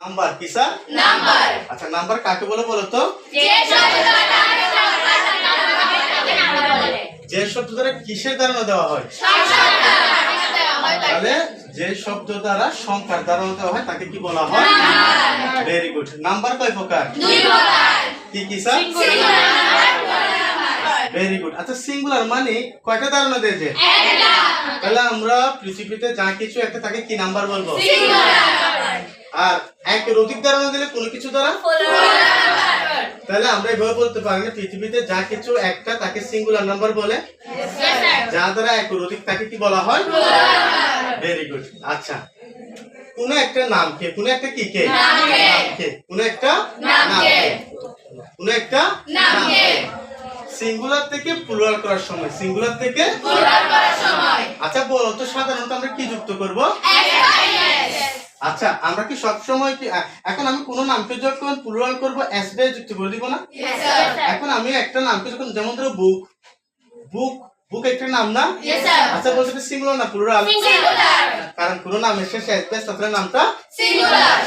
Number কি sir? Number. আচ্ছা number কাকে বলে বলো তো? যে শব্দ দ্বারা কিসের ধারণা দেওয়া হয়? তাহলে যে শব্দ দ্বারা সংখ্যার ধারণা দেওয়া হয় তাকে কি বলা হয়? Very good. নাম্বার কয় প্রকার? কি কি স্যার? Very good. আচ্ছা সিঙ্গুলার মানে কয়টা ধারণা দিয়েছে? তাহলে আমরা পৃথিবীতে যা কিছু একটা তাকে কি নাম্বার বলবো? আর একের অধিক ধারণা দিলে কোনো কিছু দ্বারা, তাহলে আমরা এভাবে বলতে পারি না পৃথিবীতে যা কিছু একটা তাকে সিঙ্গুলার নাম্বার বলে, যা দ্বারা একের অধিক তাকে কি বলা হয়? Very good. আচ্ছা কোন একটা নামকে, কোন একটা কি কে নামকে, কোন একটা নামকে, কোন একটা নামকে সিঙ্গুলার থেকে প্লুরাল করার সময়, সিঙ্গুলার থেকে প্লুরাল করার সময়, আচ্ছা বলো তো সাধারণত আমরা কি যুক্ত করব? আচ্ছা আমরা কি সব সময় কি এখন আমি কোন নামকে যখন প্লুরাল করব এস দিয়ে যুক্ত করে দিব না? এখন আমি একটা নামকে যখন যেমন ধরো বুক, বুক বুক একটা নাম না? আচ্ছা বলতে সিঙ্গুলার না প্লুরাল? কারণ কোন নামের শেষে এস দিয়ে তাহলে নামটা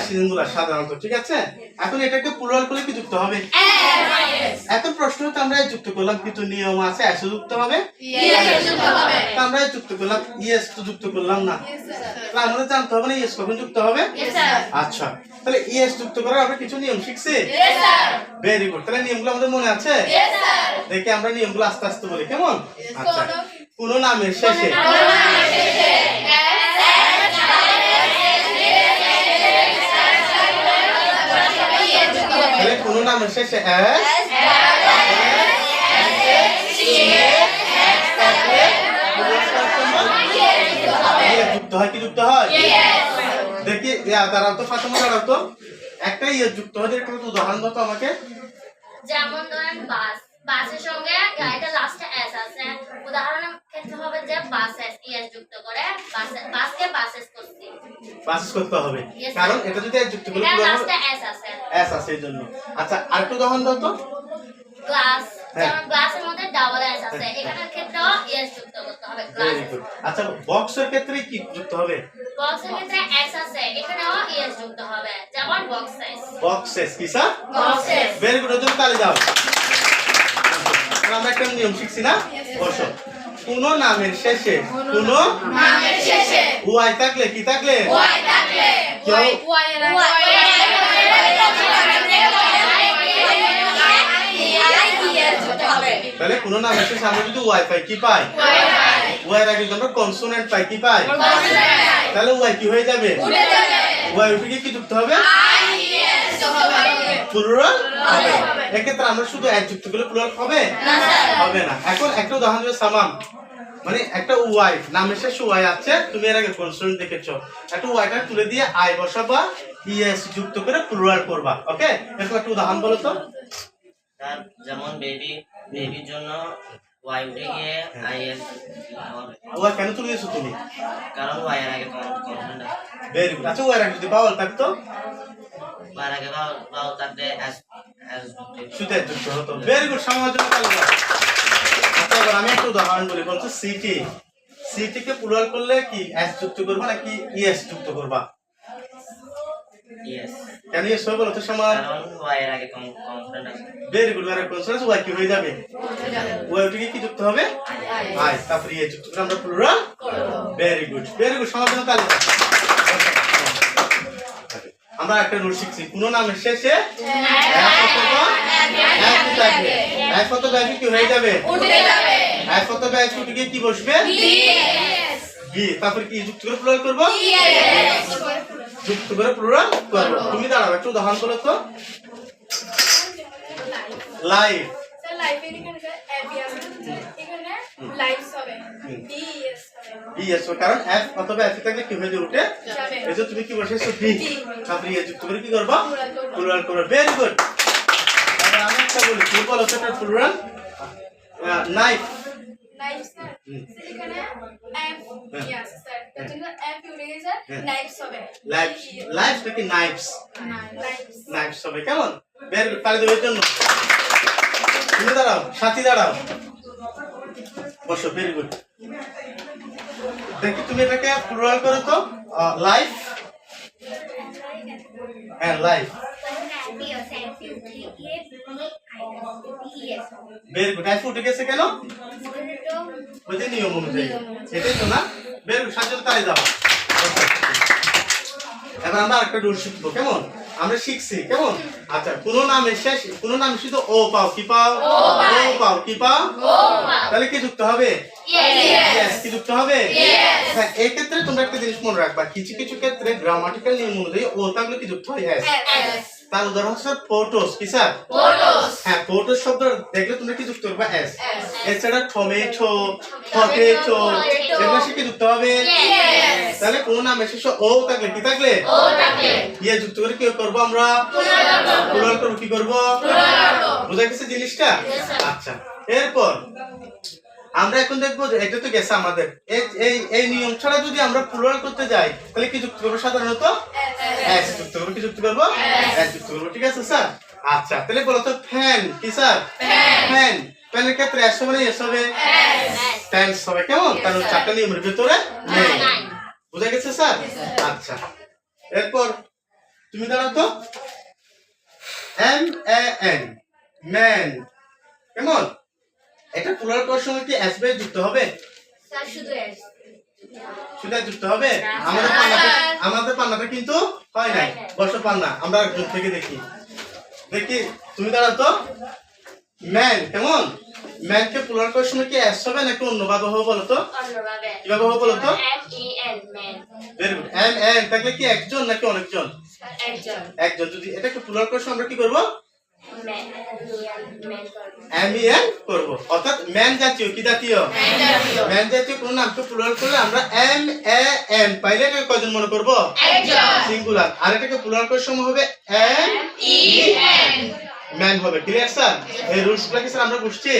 সিঙ্গুলার সাধারণত, ঠিক আছে? এখন এটাকে প্লুরাল করলে কি যুক্ত হবে? এখন প্রশ্ন হচ্ছে আমরা যুক্ত করলাম কিছু নিয়ম আছে, এস যুক্ত হবে, আমরা যুক্ত করলাম, ইএস তো যুক্ত করলাম না, তাহলে আমাদের জানতে হবে না ইএস কখন যুক্ত হবে। আচ্ছা তাহলে ইএস যুক্ত করার আমরা কিছু নিয়ম শিখছি। Very good. তাহলে নিয়মগুলো আমাদের মনে আছে? দেখি আমরা নিয়মগুলো আস্তে আস্তে বলি, কেমন? আচ্ছা কোন নামের শেষে কোন নামের শেষে যুক্ত হয়, কি যুক্ত হয়? দেখি দাঁড়াও তো ফাতেমা, দাঁড়াও তো একটা ইয়ে যুক্ত হয় একটা উদাহরণ দাও তো আমাকে। যেমন ধরেন বাস, বাসের সঙ্গে এটা লাস্টে এস আছে, উদাহরণের ক্ষেত্রে হবে যে বাসেস এস যুক্ত করে বাসকে বাসেস করতে, বাসেস করতে হবে, কারণ এটা যদি এস যুক্ত করে এটা লাস্টে এস আছে, এস আছে এইজন্য। আচ্ছা আরেকটা উদাহরণ দাও তো। গ্লাস, যেমন গ্লাসের মধ্যে ডাবল এস আছে, এখানের ক্ষেত্রেও এস যুক্ত করতে হবে গ্লাস। আচ্ছা বক্সের ক্ষেত্রে কি যুক্ত হবে? বক্সের ক্ষেত্রে এস আছে, এখানেও এস যুক্ত হবে, যেমন বক্সেস। বক্সেস কি স্যার? বক্সেস। Very good. ওজন তালি দাও। আমরা একটা নিয়ম শিখছি না? বসো। কোন নামের শেষে, কোন নামের শেষে ওয়াই থাকলে কি থাকলে? ওয়াই থাকলে তাহলে কোন নামের শেষে আমরা যদি ওয়াই পাই কি পাই? ওয়াই এর আগে যদি আমরা কনসোনেন্ট পাই কি পাই? তাহলে ওয়াই কি হয়ে যাবে? ওয়াই উঠে কি যুক্ত হবে? প্লুরাল হবে। এক্ষেত্রে আমরা শুধু এক যুক্ত করলে প্লুরাল হবে হবে না। এখন একটা উদাহরণ দিই সামাম, মানে একটা ওয়াই নামের শেষে ওয়াই আছে, তুমি এর আগে কনসোনেন্ট দেখেছো, একটা ওয়াইটা তুলে দিয়ে আই বসাবা, ইএস যুক্ত করে প্লুরাল করবা। ওকে এরকম একটা উদাহরণ বলো তো। তার যেমন বেবি, বেবির জন্য ওয়াই উঠে গিয়ে আইএস হবে। ওয়াই কেন তুলে দিয়েছো তুমি? কারণ ওয়াই এর আগে কনসোনেন্ট আছে। Very good. আচ্ছা ওয়াই এর আগে যদি বাউল থাকতো, ওয়াই এর আগে বাউল থাকলে এস শুধু যুক্ত হতো। Very good. সমাজের জন্য তালি দাও। আচ্ছা এবার আমি একটা উদাহরণ বলি, বলছো সিটি, সিটি কে প্লুরাল করলে কি এস যুক্ত করবা নাকি ইএস যুক্ত করবা? ইএস। কেন ইএস হবে বলো তো সমাজ? কারণ ওয়াই এর আগে কনসোনেন্ট আছে। Very good. Y consonant Y কি হয়ে যাবে? ওয়াই উঠে কি যুক্ত হবে? আই, তারপরে ইএস যুক্ত করে আমরা প্লুরাল করব। Very good, very good. সমাজের জন্য তালি দাও। আমরা একটা রুল শিখছি, কোন নামের শেষে এক অথবা এক কি হয়ে যাবে? উঠে যাবে। এক অথবা এক উঠে গিয়ে কি বসবে? বি। তারপর কি যুক্ত করে প্লুরাল করব? যুক্ত করে প্লুরাল করব। তুমি দাঁড়াও একটা উদাহরণ বলো তো। লাইফ, স্যার লাইফের এখানে এফ আছে, এখানে লাইফস হবে বিএস হবে। বিএস কারণ এফ অথবা এফ থাকলে কি হয়ে যাবে? উঠে যাবে। এজন্য তুমি কি বসেছো? বি। তারপরে ইয়ে যুক্ত করে কি করবা? প্লুরাল করবে। Very good. এবার আমি একটা বলি, কি বলো সেটা প্লুরাল? নাইফ, নাইফ স্যার, এখানে এফ আছে স্যার, তার জন্য এফ উঠে গেছে, নাইফস হবে। লাইফস, লাইফস নাকি নাইফস? নাইফস। নাইফস হবে। কেমন? Very good. তাহলে দেওয়ার জন্য তুমি দাঁড়াও, সাথী দাঁড়াও, বসো। Very good. দেখি তুমি এটাকে প্লুরাল করো তো। লাইফ, হ্যাঁ লাইফ ভেরি গুড এফ উঠে গেছে কেন ওই যে নিয়ম অনুযায়ী এটাই তো না ভেরি গুড সাহায্য তাই যাও এবার আমরা আরেকটা রুল শিখবো কেমন আমরা শিখছি কেমন আচ্ছা কোনো নামের শেষ কোনো নাম শুধু ও পাও কি পাও ও পাও কি পাও তাহলে কি যুক্ত হবে ইয়েস কি যুক্ত হবে হ্যাঁ এই ক্ষেত্রে তোমরা একটা জিনিস মনে রাখবা কিছু কিছু ক্ষেত্রে গ্রামাটিক্যাল নিয়ম অনুযায়ী ও থাকলে কি যুক্ত হয় এস তার উদাহরণ হচ্ছে ফটোস কি স্যার হ্যাঁ ফটোস শব্দ দেখলে তোমরা কি যুক্ত করবে এস এছাড়া টমেটো পটেটো এগুলো কি যুক্ত হবে তাহলে কোন নামে শেষে ও থাকলে কি থাকলে ইয়ে যুক্ত করে কি করব আমরা প্লুরাল করব কি করব বুঝা গেছে জিনিসটা আচ্ছা এরপর আমরা এখন দেখবো যে এটা তো গেছে আমাদের এই নিয়ম ছাড়া যদি আমরা প্লুরাল করতে যাই তাহলে কি যুক্ত করব সাধারণত এস যুক্ত করব কি যুক্ত করব এস যুক্ত করব ঠিক আছে স্যার আচ্ছা তাহলে বলো তো ফ্যান কি স্যার ফ্যান ফ্যানের ক্ষেত্রে এস হবে না এস হবে ফ্যান হবে কেমন কারণ চারটা নিয়মের ভিতরে নেই বুঝা গেছে স্যার আচ্ছা এরপর তুমি দাঁড়াও তো এম এ এন ম্যান কেমন এটা প্লুরাল করার সময় কি এস বাই যুক্ত হবে শুধু যুক্ত হবে আমাদের পান্নাটা কিন্তু হয় নাই বর্ষ পান্না আমরা দূর থেকে দেখি তুমি দাঁড়াও তো ম্যান কেমন ম্যানকে প্লুরাল করার সময় কি এস হবে নাকি অন্যভাবে হবে বলো তো কিভাবে হবে বলো তো এম এন থাকলে কি একজন নাকি অনেকজন একজন যদি এটাকে প্লুরাল করার সময় আমরা কি করব এম ই এন করব অর্থাৎ ম্যান জাতীয় কি জাতীয় ম্যান জাতীয় কোন নামকে প্লুরাল করলে আমরা এম এ এন পাইলে এটাকে কয়জন মনে করব সিঙ্গুলার আর এটাকে প্লুরাল করার সময় হবে এম ই এন ম্যান হবে ক্লিয়ার স্যার এই রুলসগুলো কি স্যার আমরা বুঝছি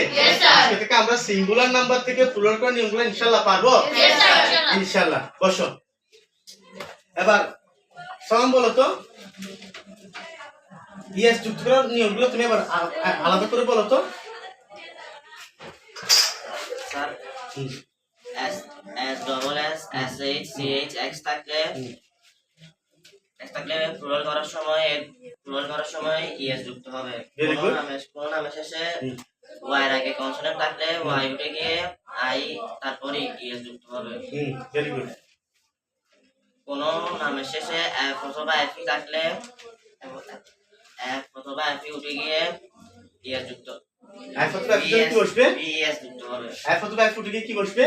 আজকে থেকে আমরা সিঙ্গুলার নাম্বার থেকে প্লুরাল করার নিয়মগুলো ইনশাআল্লাহ পারবো ইনশাআল্লাহ বসো এবার সালাম বলো তো ইয়েস যুক্ত করার নিয়মগুলো তুমি এবার আলাদা করে বলো তো sir S S double S S H C H X থাকলে প্লুরাল করার সময় ইএস যুক্ত হবে কোন নামে শেষে ওয়াই এর আগে কনসোনেন্ট থাকলে ওয়াই উঠে গিয়ে আই তারপরে ইএস যুক্ত হবে ভেরি গুড কোন নামের শেষে এফ অথবা এফ থাকলে এফ অথবা এফ উঠে গিয়ে ইএস যুক্ত এফ অথবা এফ কি বসবে ইএস যুক্ত হবে এফ অথবা এফ উঠে গিয়ে কি বসবে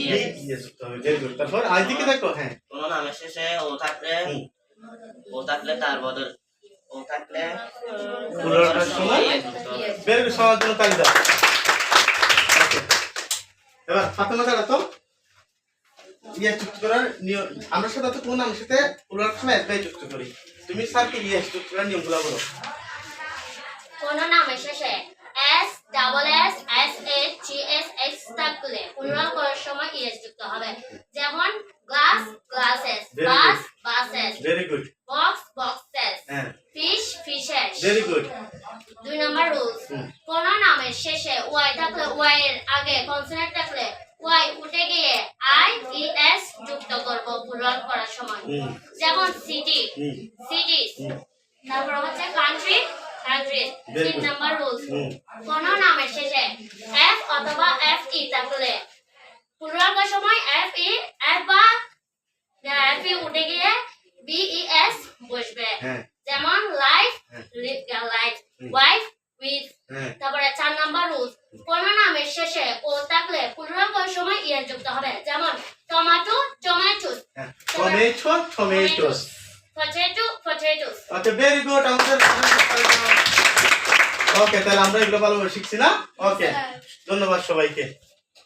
ইএস যুক্ত হবে ভেরি গুড তারপর আই দিকে দেখো হ্যাঁ কোন নামের শেষে ও থাকলে তার বদল ও থাকলে প্লুরাল করার সময় ভেরি গুড সবার জন্য তালি দাও এবার ফাতেমা দাঁড়া তো ইয়েস যুক্ত করার নিয়ম আমরা সাধারণত কোন নামের সাথে প্লুরাল সময় এস বাই যুক্ত করি তুমি স্যারকে ইয়েস যুক্ত করার নিয়মগুলো বলো কোন নামের শেষে S double S S H G S X থাকলে প্লুরাল করার সময় ইএস যুক্ত হবে যেমন glass glasses bus buses very good box boxes হ্যাঁ fish fishes very good 2 number rules কোন নামের শেষে ওয়াই থাকলে ওয়াই এর আগে কনসোনেন্ট থাকলে ওয়াই উঠে গিয়ে আই ই এস যুক্ত করব প্লুরাল করার সময় যেমন সিটি সিটিস তারপর হচ্ছে কান্ট্রি কান্ট্রিজ 3 নাম্বার রুলস কোন নামের শেষে এফ অথবা এফ ই থাকলে প্লুরাল করার সময় এফ বা এফ ই উঠে গিয়ে বি ই এস বসবে যেমন লাইফ লাইফ ওয়াইফ উইথ তারপরে 4 নাম্বার রুলস কোন নামের শেষে ও থাকলে প্লুরাল করার সময় ইএস যুক্ত হবে যেমন tomato tomatoes tomato tomatoes potato potatoes আচ্ছা ভেরি গুড আমাদের ওকে তাহলে আমরা এগুলো ভালোভাবে শিখছি না ওকে ধন্যবাদ সবাইকে